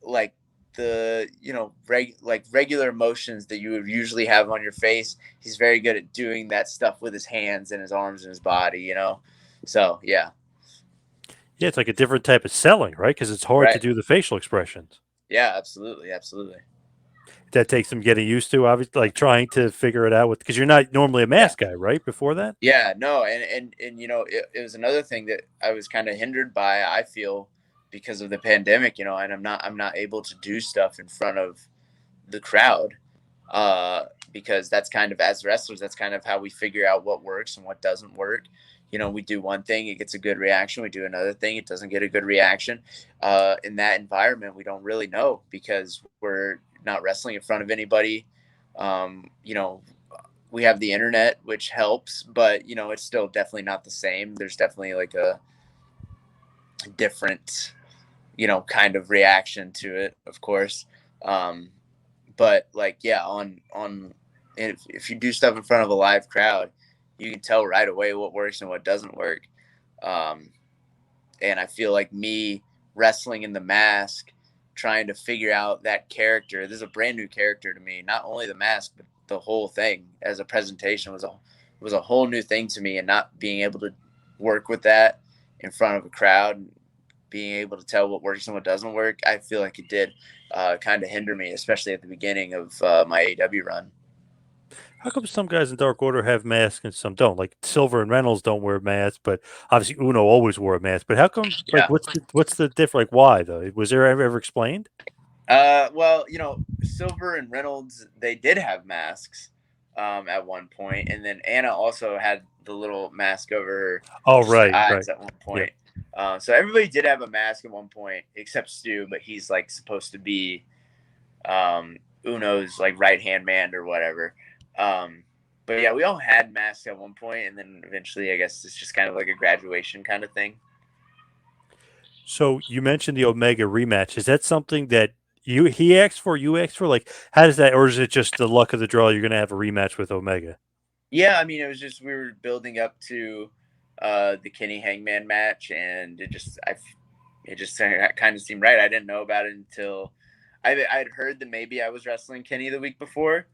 like the, you know, regular emotions that you would usually have on your face. He's very good at doing that stuff with his hands and his arms and his body, you know? So, yeah. Yeah, it's like a different type of selling, right? Because it's hard to do the facial expressions. Yeah, absolutely. That takes some getting used to, obviously, like trying to figure it out because you're not normally a mask guy, right? Before that? Yeah, no, and you know, it was another thing that I was kind of hindered by, I feel, because of the pandemic, you know, and I'm not able to do stuff in front of the crowd. Because that's kind of, as wrestlers, that's kind of how we figure out what works and what doesn't work. You know, we do one thing, it gets a good reaction. We do another thing, it doesn't get a good reaction. In that environment, we don't really know because we're not wrestling in front of anybody. You know, we have the internet, which helps, but, you know, it's still definitely not the same. There's definitely like a different, you know, kind of reaction to it, of course. But like, yeah, if you do stuff in front of a live crowd, you can tell right away what works and what doesn't work. And I feel like me wrestling in the mask, trying to figure out that character, this is a brand new character to me. Not only the mask, but the whole thing as a presentation was a whole new thing to me, and not being able to work with that in front of a crowd, and being able to tell what works and what doesn't work, I feel like it did kind of hinder me, especially at the beginning of my AEW run. How come some guys in Dark Order have masks and some don't? Like Silver and Reynolds don't wear masks, but obviously Uno always wore a mask. But how come? Like, what's the difference? Like, why though? Was there ever explained? Well, you know, Silver and Reynolds, they did have masks at one point, and then Anna also had the little mask over her eyes at one point. Yeah. So everybody did have a mask at one point, except Stu, but he's like supposed to be Uno's like right hand man or whatever. But yeah, we all had masks at one point, and then eventually, I guess it's just kind of like a graduation kind of thing. So you mentioned the Omega rematch. Is that something that he asked for? You asked for? Like, how does that, or is it just the luck of the draw? You're going to have a rematch with Omega. Yeah, I mean, it was just we were building up to the Kenny Hangman match, and it just kind of seemed right. I didn't know about it until I'd heard that maybe I was wrestling Kenny the week before.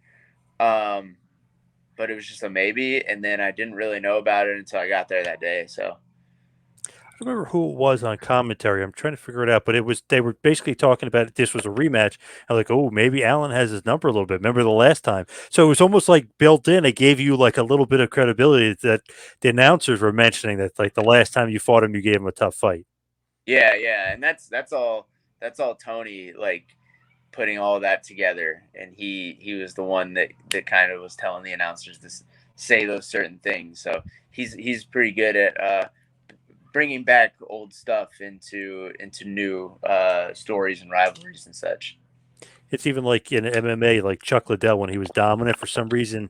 But it was just a maybe, and then I didn't really know about it until I got there that day. So I don't remember who it was on commentary. I'm trying to figure it out, but they were basically talking about it. This was a rematch. I'm like, oh, maybe Alan has his number a little bit. Remember the last time? So it was almost like built in. It gave you like a little bit of credibility that the announcers were mentioning that like the last time you fought him, you gave him a tough fight. Yeah, and that's all Tony, like, putting all that together, and he was the one that kind of was telling the announcers to say those certain things. So he's pretty good at bringing back old stuff into new stories and rivalries and such. It's even like in MMA, like Chuck Liddell when he was dominant for some reason.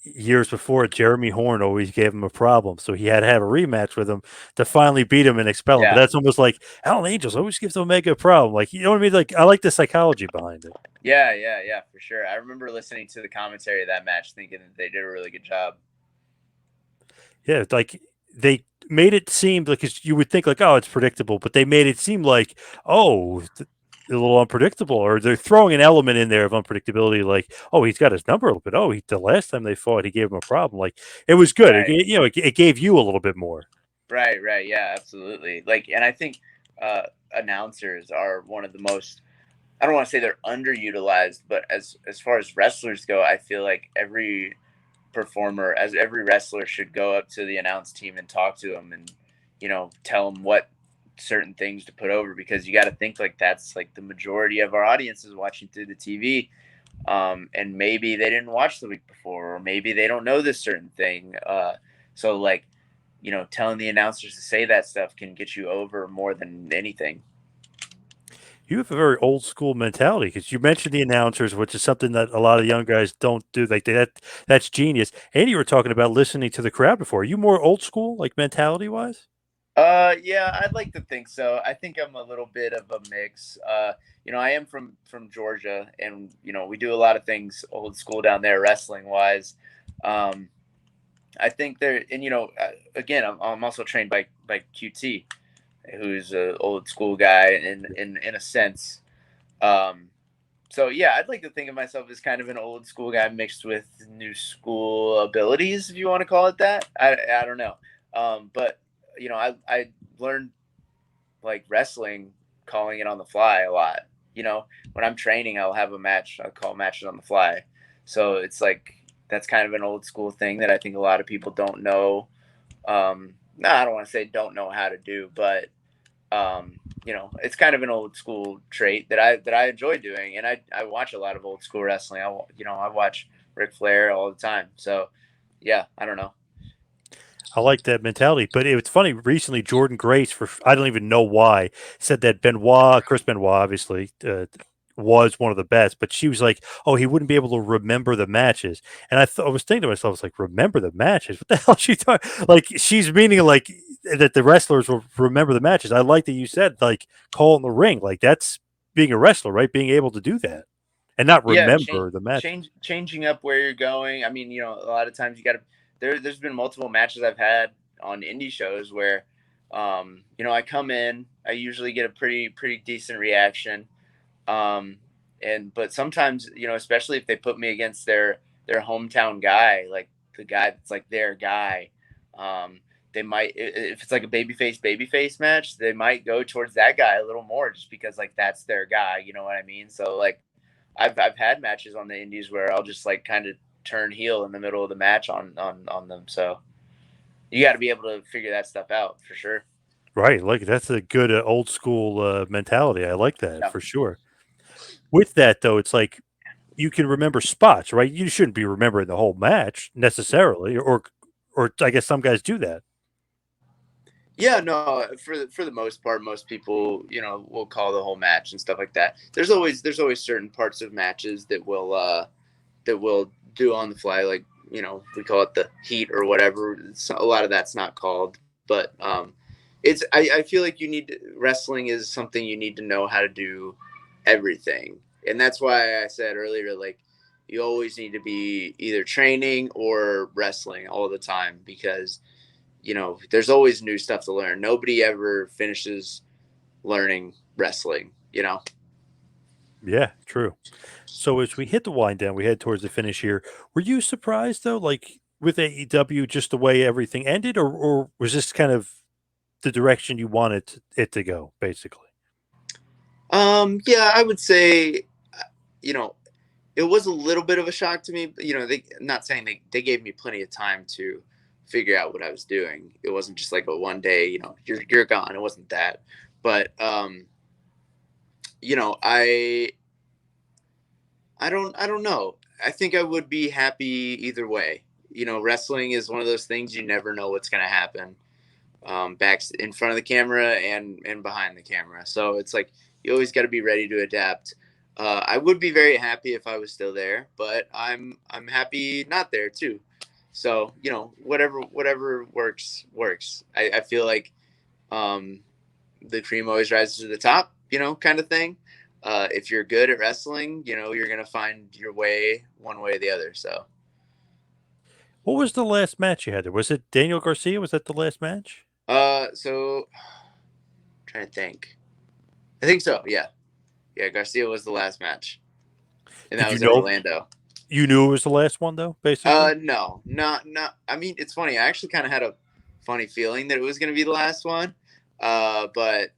Years before, Jeremy Horn always gave him a problem, so he had to have a rematch with him to finally beat him and expel him. But that's almost like Alan Angels always gives Omega a problem. Like, you know what I mean? Like, I like the psychology behind it. Yeah, for sure. I remember listening to the commentary of that match, thinking that they did a really good job. Yeah, it's like they made it seem like 'cause you would think like, oh, it's predictable, but they made it seem like, oh, a little unpredictable, or they're throwing an element in there of unpredictability, like, oh, he's got his number a little bit. Oh, the last time they fought, he gave him a problem. Like it was good. Right, It gave you a little bit more. right. Yeah, absolutely. Like, and I think uh, announcers are one of the most. I don't want to say they're underutilized, but as far as wrestlers go, I feel like every wrestler should go up to the announce team and talk to them and tell them what certain things to put over, because you got to think like that's like the majority of our audience is watching through the TV, and maybe they didn't watch the week before, or maybe they don't know this certain thing, so like telling the announcers to say that stuff can get you over more than anything. You have a very old school mentality because you mentioned the announcers, which is something that a lot of young guys don't do. Like that's genius. And you were talking about listening to the crowd before. Are you more old school, like mentality wise? Yeah, I'd like to think so. I think I'm a little bit of a mix. I am from Georgia, and we do a lot of things old school down there, wrestling wise. Um, I think there, and again, I'm also trained by QT, who's an old school guy in a sense. Um, so yeah, I'd like to think of myself as kind of an old school guy mixed with new school abilities, if you want to call it that. I don't know, but I learned like wrestling, calling it on the fly a lot. When I'm training, I'll have a match. I'll call matches on the fly. So it's like that's kind of an old school thing that I think a lot of people don't know. No, I don't want to say don't know how to do, but it's kind of an old school trait that I enjoy doing, and I watch a lot of old school wrestling. I watch Ric Flair all the time. So yeah, I don't know. I like that mentality. But it's funny, recently, Jordan Grace, for I don't even know why, said that Chris Benoit, obviously, was one of the best, but she was like, oh, he wouldn't be able to remember the matches. And I was thinking to myself, I was like, remember the matches? What the hell is she talking? Like, she's meaning like that the wrestlers will remember the matches. I like that you said, like, call in the ring. Like, that's being a wrestler, right? Being able to do that and not Yeah, remember the match. changing up where you're going. I mean, a lot of times you got to. There's been multiple matches I've had on indie shows where, I come in, I usually get a pretty decent reaction, but sometimes especially if they put me against their hometown guy, like the guy that's like their guy, they might, if it's like a babyface match, they might go towards that guy a little more just because like that's their guy. You know what I mean? So like I've had matches on the indies where I'll just like kind of turn heel in the middle of the match on them. So you got to be able to figure that stuff out for sure. Right. Like, that's a good old school mentality. I like that Yeah. for sure. With that, though, it's like you can remember spots, right? You shouldn't be remembering the whole match necessarily, or I guess some guys do that. Yeah, no, for the most part, most people, will call the whole match and stuff like that. There's always certain parts of matches that will do on the fly, like we call it the heat or whatever. A lot of that's not called, but I feel like wrestling is something you need to know how to do everything, and that's why I said earlier, like you always need to be either training or wrestling all the time, because there's always new stuff to learn. Nobody ever finishes learning wrestling. Yeah, true. So as we hit the wind down, we head towards the finish here. Were you surprised though, like with AEW, just the way everything ended, or was this kind of the direction you wanted it to go, basically? Yeah, I would say, you know, it was a little bit of a shock to me. But, not saying they gave me plenty of time to figure out what I was doing. It wasn't just like a one day, you're gone. It wasn't that. But you know, I don't know. I think I would be happy either way. Wrestling is one of those things you never know what's gonna happen. Back in front of the camera and behind the camera. So it's like you always got to be ready to adapt. I would be very happy if I was still there, but I'm happy not there too. So whatever works. I feel like the cream always rises to the top, kind of thing. if you're good at wrestling, you're gonna find your way one way or the other. So. What was the last match you had there? Was it Daniel Garcia? Was that the last match? So trying to think. I think so. Yeah. Yeah. Garcia was the last match, and that Did you was in know Orlando. you knew it was the last one though? Basically. No, not. I mean, it's funny. I actually kind of had a funny feeling that it was going to be the last one, but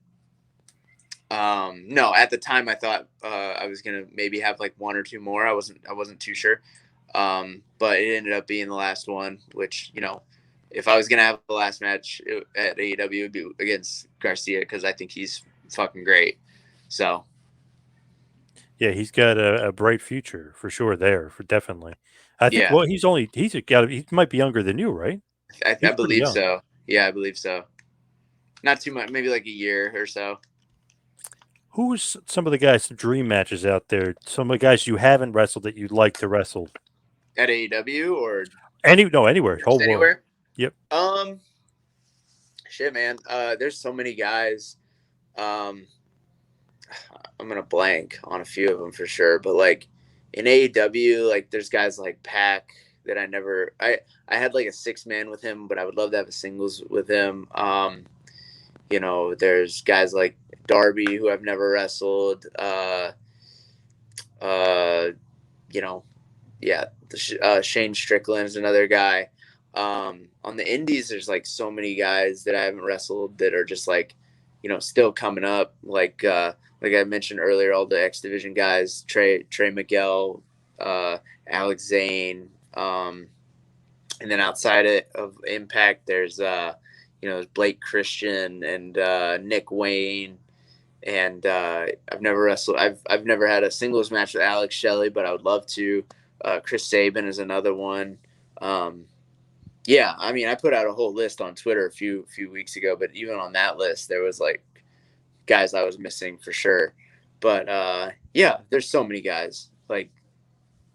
no. At the time, I thought I was going to maybe have like one or two more. I wasn't too sure, but it ended up being the last one. Which if I was going to have the last match at AEW, it would be against Garcia because I think he's fucking great. So. Yeah, he's got a bright future for sure. There, for definitely. I think. Yeah, Well, he might be younger than you, right? I He's pretty believe young. so. Yeah, I believe so. Not too much, maybe like a year or so. Who's some of the guys, some dream matches out there? Some of the guys you haven't wrestled that you'd like to wrestle? At AEW or Anywhere, just whole world. anywhere? Yep. Shit, man. There's so many guys. Um, I'm gonna blank on a few of them for sure, but like in AEW, like there's guys like Pac that I had like a 6-man with him, but I would love to have a singles with him. There's guys like Darby who I've never wrestled. Uh, yeah, Shane Strickland is another guy. On the indies, there's like so many guys that I haven't wrestled that are just like, still coming up. Like I mentioned earlier, all the X Division guys, Trey Miguel, Alex Zane, and then outside of Impact, there's Blake Christian and Nick Wayne. And I've never wrestled. I've never had a singles match with Alex Shelley, but I would love to. Chris Sabin is another one. Yeah, I mean, I put out a whole list on Twitter a few weeks ago, but even on that list, there was like guys I was missing for sure. But yeah, there's so many guys like,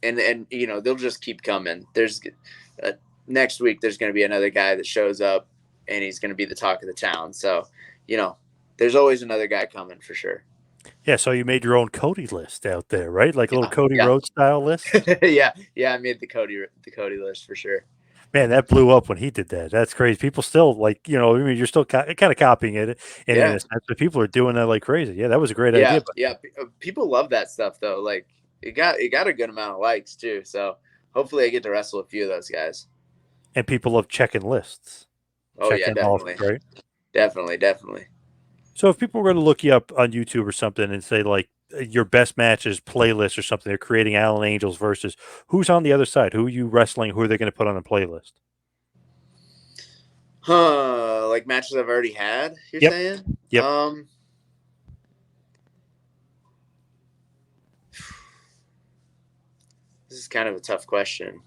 and they'll just keep coming. There's next week there's going to be another guy that shows up, and he's going to be the talk of the town. So there's always another guy coming for sure. Yeah. So you made your own Cody list out there, right? Like a little Yeah, Cody yeah. Rhodes style list. yeah. I made the Cody list for sure. Man, that blew up when he did that. That's crazy. People still like, I mean, you're still kind of copying it in Yeah, a sense, but people are doing that like crazy. Yeah, that was a great idea. yeah, But yeah. People love that stuff though. Like it got a good amount of likes too. So hopefully I get to wrestle a few of those guys. and people love checking lists, Oh yeah, checking off, definitely, right? definitely. So if people were going to look you up on YouTube or something and say like your best matches playlist or something, they're creating Allen Angels versus who's on the other side? Who are you wrestling? Who are they going to put on a playlist? Huh? Like matches I've already had. You're Yep. saying? Yep. This is kind of a tough question.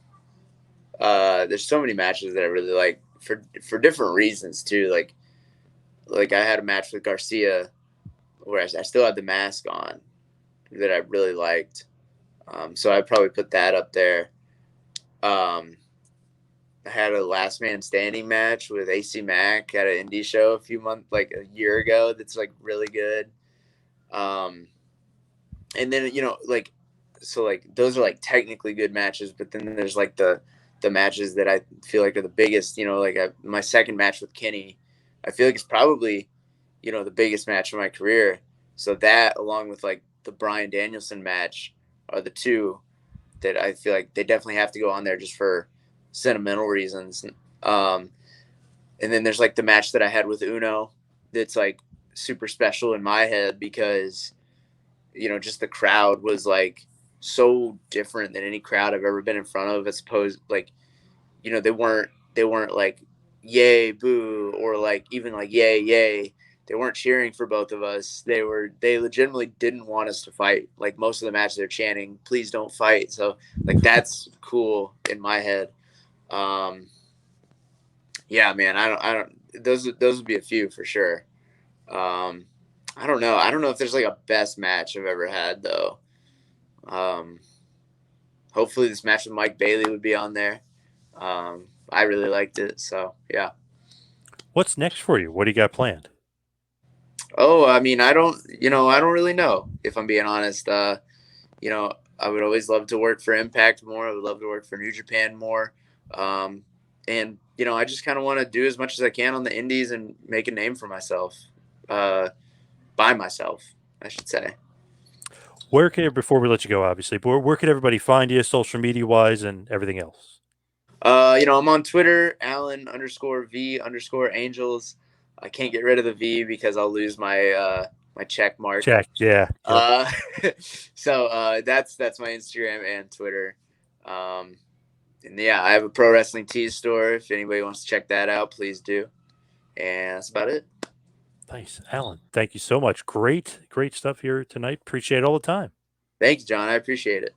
There's so many matches that I really like for different reasons too. Like I had a match with Garcia where I still had the mask on that I really liked. So I'd probably put that up there. I had a last man standing match with AC Mack at an indie show like a year ago. That's like really good. And then, like those are like technically good matches, but then there's like the matches that I feel like are the biggest, my second match with Kenny, I feel like it's probably, the biggest match of my career. So that along with like the Bryan Danielson match are the two that I feel like they definitely have to go on there just for sentimental reasons. And then there's like the match that I had with Uno that's like super special in my head because, just the crowd was like so different than any crowd I've ever been in front of. As opposed, like, they weren't like yay, boo, or like even like yay, yay. They weren't cheering for both of us. They legitimately didn't want us to fight. Like most of the matches they're chanting, please don't fight. So like, that's cool in my head. Yeah, man, I don't, those would be a few for sure. I don't know. I don't know if there's like a best match I've ever had though. Hopefully this match with Mike Bailey would be on there. I really liked it. So yeah. What's next for you? What do you got planned? Oh, I mean, I don't really know. if I'm being honest. You know, I would always love to work for Impact more. I would love to work for New Japan more. And, you know, I just kind of want to do as much as I can on the indies and make a name for myself, by myself, I should say. Where can, before we let you go, obviously, but where can everybody find you, social media wise, and everything else? You know, I'm on Twitter, Alan_V_Angels. I can't get rid of the V because I'll lose my my check mark. Check, yeah. Yep. So that's my Instagram and Twitter. And yeah, I have a pro wrestling tees store. If anybody wants to check that out, please do. And that's about it. Nice. Alan, thank you so much. Great stuff here tonight. Appreciate all the time. Thanks, John. I appreciate it.